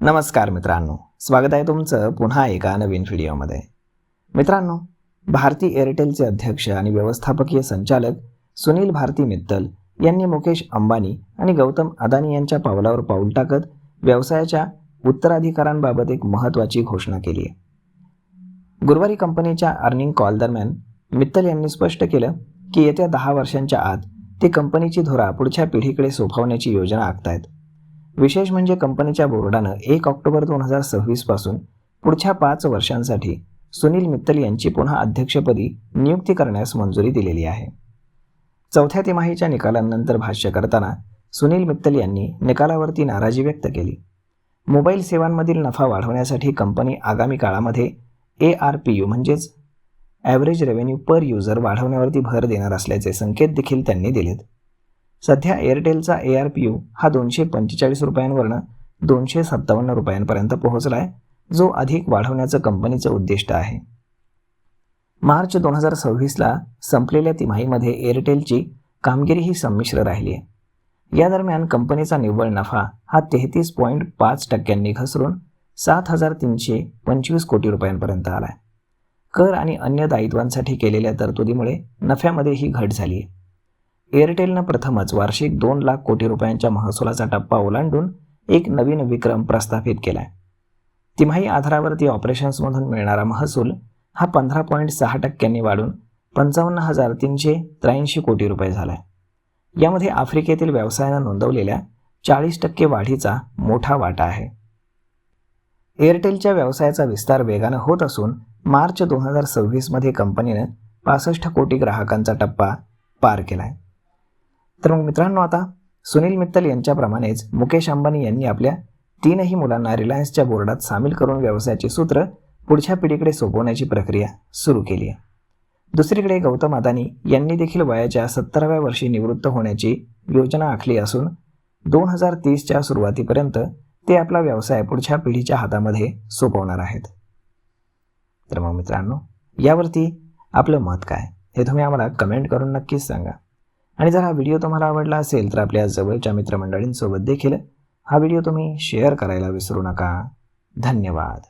नमस्कार मित्रांनो, स्वागत आहे तुमचं पुन्हा एका नवीन व्हिडिओमध्ये। मित्रांनो, भारती एअरटेलचे अध्यक्ष आणि व्यवस्थापकीय संचालक सुनील भारती मित्तल यांनी मुकेश अंबानी आणि गौतम अदानी यांच्या पावलावर पाऊल टाकत व्यवसायाच्या उत्तराधिकारांबाबत एक महत्त्वाची घोषणा केली आहे। गुरुवारी कंपनीच्या अर्निंग कॉल दरम्यान मित्तल यांनी स्पष्ट केलं की येत्या 10 वर्षांच्या आत ते कंपनीची धुरा पुढच्या पिढीकडे सोपवण्याची योजना आखतायत। विशेष म्हणजे कंपनीच्या बोर्डानं 1 ऑक्टोबर 2026 पासून पुढच्या 5 वर्षांसाठी सुनील मित्तल यांची पुन्हा अध्यक्षपदी नियुक्ती करण्यास मंजुरी दिलेली आहे। चौथ्या तिमाहीच्या निकालांनंतर भाष्य करताना सुनील मित्तल यांनी निकालावरती नाराजी व्यक्त केली। मोबाईल सेवांमधील नफा वाढवण्यासाठी कंपनी आगामी काळामध्ये ARPU म्हणजेच ॲव्हरेज रेव्हेन्यू पर युजर वाढवण्यावरती भर देणार असल्याचे संकेत देखील त्यांनी दिलेत। सध्या एअरटेलचा ARPU हा 245 रुपयांवरून 257 रुपयांपर्यंत पोहोचला आहे, जो अधिक वाढवण्याचं कंपनीचं उद्दिष्ट आहे। मार्च 2026ला संपलेल्या तिमाहीमध्ये एअरटेलची कामगिरी संमिश्र राहिली आहे। या दरम्यान कंपनीचा निव्वळ नफा हा 33.5% घसरून 7,325 कोटी रुपयांपर्यंत आला आहे। कर आणि अन्य दायित्वांसाठी केलेल्या तरतुदीमुळे नफ्यामध्ये ही घट झाली आहे। एअरटेलनं प्रथमच वार्षिक 2 लाख कोटी रुपयांच्या महसुलाचा टप्पा ओलांडून एक नवीन विक्रम प्रस्थापित केला आहे। तिमाही आधारावरती ऑपरेशन्समधून मिळणारा महसूल हा 15.6% वाढून 55,383 कोटी रुपये झाला आहे। यामध्ये आफ्रिकेतील व्यवसायानं नोंदवलेल्या 40% वाढीचा मोठा वाटा आहे। एअरटेलच्या व्यवसायाचा विस्तार वेगानं होत असून मार्च 2026मध्ये कंपनीनं 65 कोटी ग्राहकांचा टप्पा पार केला आहे। तर मग मित्रांनो, आता सुनील मित्तल यांच्याप्रमाणेच मुकेश अंबानी यांनी आपल्या 3ही मुलांना रिलायन्सच्या बोर्डात सामील करून व्यवसायाची सूत्र पुढच्या पिढीकडे सोपवण्याची प्रक्रिया सुरू केली आहे। दुसरीकडे गौतम अदानी यांनी देखील वयाच्या 70व्या वर्षी निवृत्त होण्याची योजना आखली असून 2030च्या सुरुवातीपर्यंत ते आपला व्यवसाय पुढच्या पिढीच्या हातामध्ये सोपवणार आहेत। तर मग मित्रांनो, यावरती आपलं मत काय हे तुम्ही आम्हाला कमेंट करून नक्कीच सांगा। आणि जर हा व्हिडिओ तुम्हाला आवडला असेल तर आपल्या जवळच्या मित्रमंडळींसोबत देखील हा व्हिडिओ तुम्ही शेअर करायला विसरू नका। धन्यवाद।